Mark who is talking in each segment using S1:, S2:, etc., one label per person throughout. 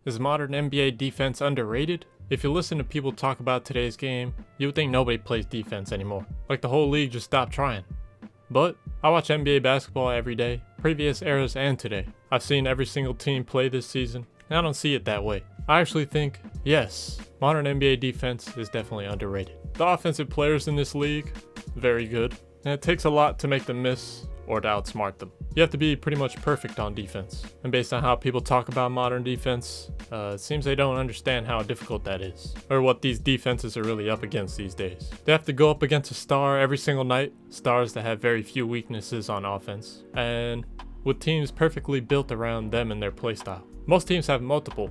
S1: Is modern NBA defense underrated? If you listen to people talk about today's game, you would think nobody plays defense anymore. Like the whole league just stopped trying. But I watch NBA basketball every day, previous eras and today. I've seen every single team play this season, and I don't see it that way. I actually think, yes, modern NBA defense is definitely underrated. The offensive players in this league, very good, and it takes a lot to make them miss or to outsmart them. You have to be pretty much perfect on defense. And based on how people talk about modern defense, it seems they don't understand how difficult that is, or what these defenses are really up against these days. They have to go up against a star every single night, stars that have very few weaknesses on offense, and with teams perfectly built around them and their playstyle. Most teams have multiple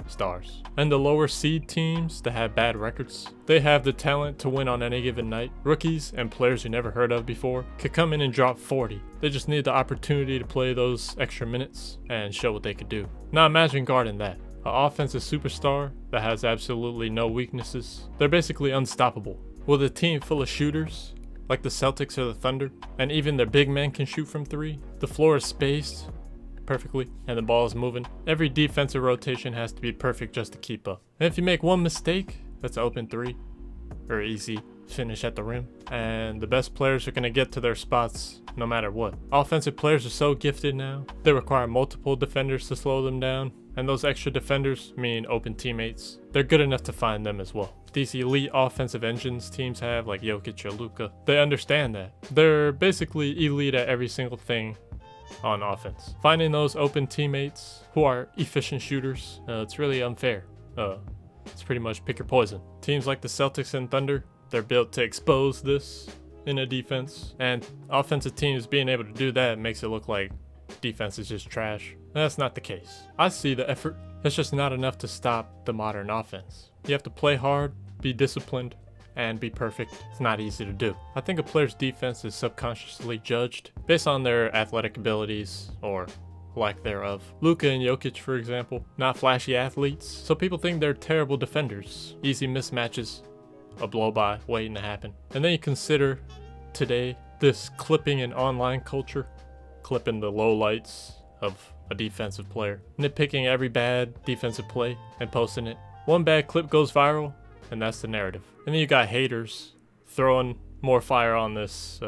S1: stars, and the lower seed teams that have bad records, they have the talent to win on any given night. Rookies and players you never heard of before could come in and drop 40. They just need the opportunity to play those extra minutes and show what they could do. Now imagine guarding that. An offensive superstar that has absolutely no weaknesses. They're basically unstoppable. With a team full of shooters like the Celtics or the Thunder, and even their big men can shoot from 3, the floor is spaced perfectly and the ball is moving. Every defensive rotation has to be perfect just to keep up. And if you make one mistake, that's an open 3 or easy finish at the rim, and the best players are going to get to their spots no matter what. Offensive players are so gifted now, they require multiple defenders to slow them down, and those extra defenders mean open teammates. They're good enough to find them as well. These elite offensive engines teams have, like Jokic or Luka, they understand that. They're basically elite at every single thing on offense. Finding those open teammates who are efficient shooters, it's really unfair. It's pretty much pick your poison. Teams like the Celtics and Thunder, they're built to expose this in a defense, and offensive teams being able to do that makes it look like defense is just trash. That's not the case. I see the effort. It's just not enough to stop the modern offense. You have to play hard, be disciplined, and be perfect. It's not easy to do. I think a player's defense is subconsciously judged based on their athletic abilities or lack thereof. Luka and Jokic, for example, not flashy athletes, so people think they're terrible defenders. Easy mismatches, a blow-by waiting to happen. And then you consider today this clipping and online culture, clipping the lowlights of a defensive player, nitpicking every bad defensive play and posting it. One bad clip goes viral, and that's the narrative. And then you got haters throwing more fire on this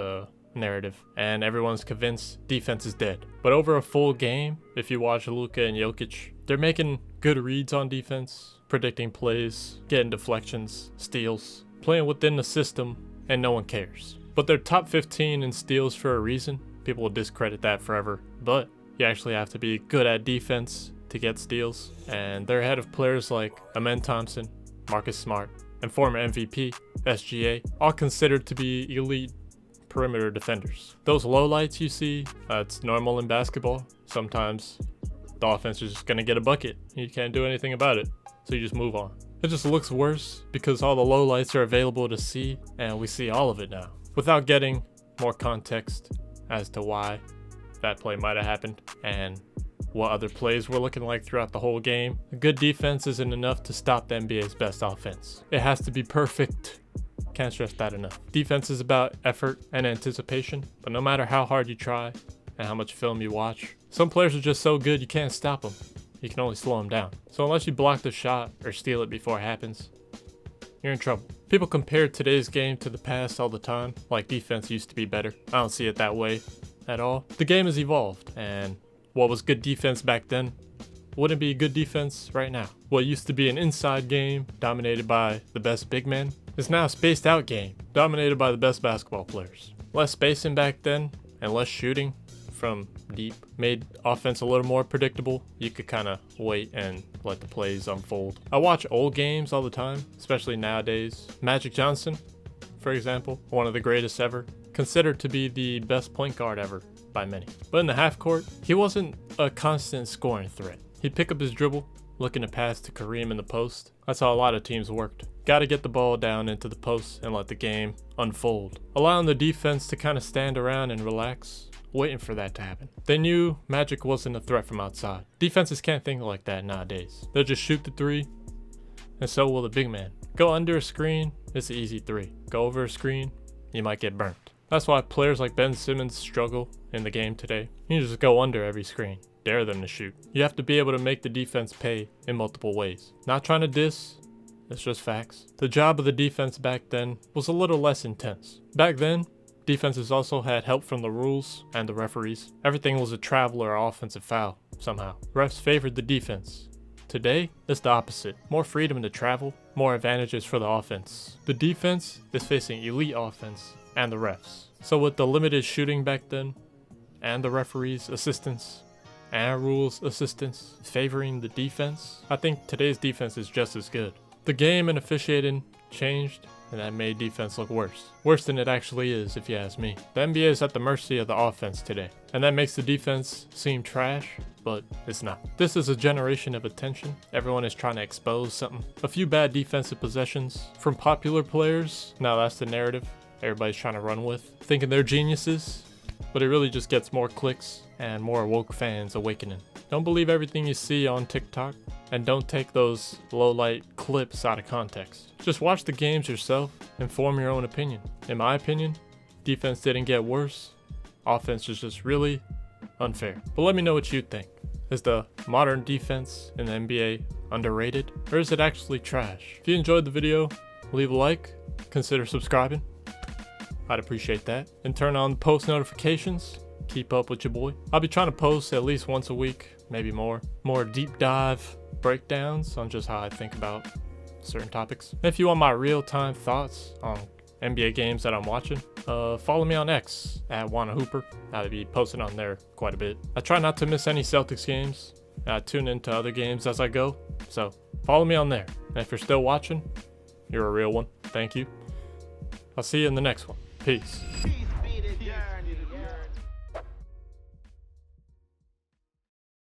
S1: narrative, and everyone's convinced defense is dead. But over a full game, if you watch Luka and Jokic, they're making good reads on defense, predicting plays, getting deflections, steals, playing within the system, and no one cares. But they're top 15 in steals for a reason. People will discredit that forever, but you actually have to be good at defense to get steals, and they're ahead of players like Amen Thompson, Marcus Smart, and former MVP, SGA, all considered to be elite perimeter defenders. Those lowlights you see, it's normal in basketball. Sometimes the offense is just going to get a bucket, and you can't do anything about it, so you just move on. It just looks worse because all the lowlights are available to see, and we see all of it now. Without getting more context as to why that play might have happened and what other plays were looking like throughout the whole game. A good defense isn't enough to stop the NBA's best offense. It has to be perfect. Can't stress that enough. Defense is about effort and anticipation, but no matter how hard you try and how much film you watch, some players are just so good you can't stop them. You can only slow them down. So unless you block the shot or steal it before it happens, you're in trouble. People compare today's game to the past all the time, like defense used to be better. I don't see it that way at all. The game has evolved, and what was good defense back then wouldn't be good defense right now. What used to be an inside game dominated by the best big men is now a spaced out game dominated by the best basketball players. Less spacing back then and less shooting from deep made offense a little more predictable. You could kind of wait and let the plays unfold. I watch old games all the time, especially nowadays. Magic Johnson, for example, one of the greatest ever, considered to be the best point guard ever by many. But in the half court, he wasn't a constant scoring threat. He'd pick up his dribble, looking to pass to Kareem in the post. That's how a lot of teams worked. Gotta get the ball down into the post and let the game unfold. Allowing the defense to kind of stand around and relax, waiting for that to happen. They knew Magic wasn't a threat from outside. Defenses can't think like that nowadays. They'll just shoot the 3, and so will the big man. Go under a screen, it's an easy 3. Go over a screen, you might get burnt. That's why players like Ben Simmons struggle in the game today. You just go under every screen. dare them to shoot. You have to be able to make the defense pay in multiple ways. Not trying to diss, it's just facts. The job of the defense back then was a little less intense. Back then, defenses also had help from the rules and the referees. Everything was a travel or offensive foul, somehow. Refs favored the defense. Today, it's the opposite. More freedom to travel, more advantages for the offense. The defense is facing elite offense and the refs. So with the limited shooting back then, and the referees' assistance, and rules assistance favoring the defense, I think today's defense is just as good. The game and officiating changed, and that made defense look worse. Worse than it actually is, if you ask me. The NBA is at the mercy of the offense today, and that makes the defense seem trash, but it's not. This is a generation of attention. Everyone is trying to expose something. A few bad defensive possessions from popular players. Now that's the narrative everybody's trying to run with, thinking they're geniuses, but it really just gets more clicks and more woke fans awakening. Don't believe everything you see on TikTok, and don't take those low-light clips out of context. Just watch the games yourself and form your own opinion. In my opinion, defense didn't get worse. Offense is just really unfair. But let me know what you think. Is the modern defense in the NBA underrated, or is it actually trash? If you enjoyed the video, leave a like, consider subscribing. I'd appreciate that. And turn on post notifications. Keep up with your boy. I'll be trying to post at least once a week, maybe more. More deep dive breakdowns on just how I think about certain topics. And if you want my real-time thoughts on NBA games that I'm watching, follow me on X at WannaHooper. I'll be posting on there quite a bit. I try not to miss any Celtics games. I tune into other games as I go, so follow me on there. And if you're still watching, you're a real one. Thank you. I'll see you in the next one. Peace.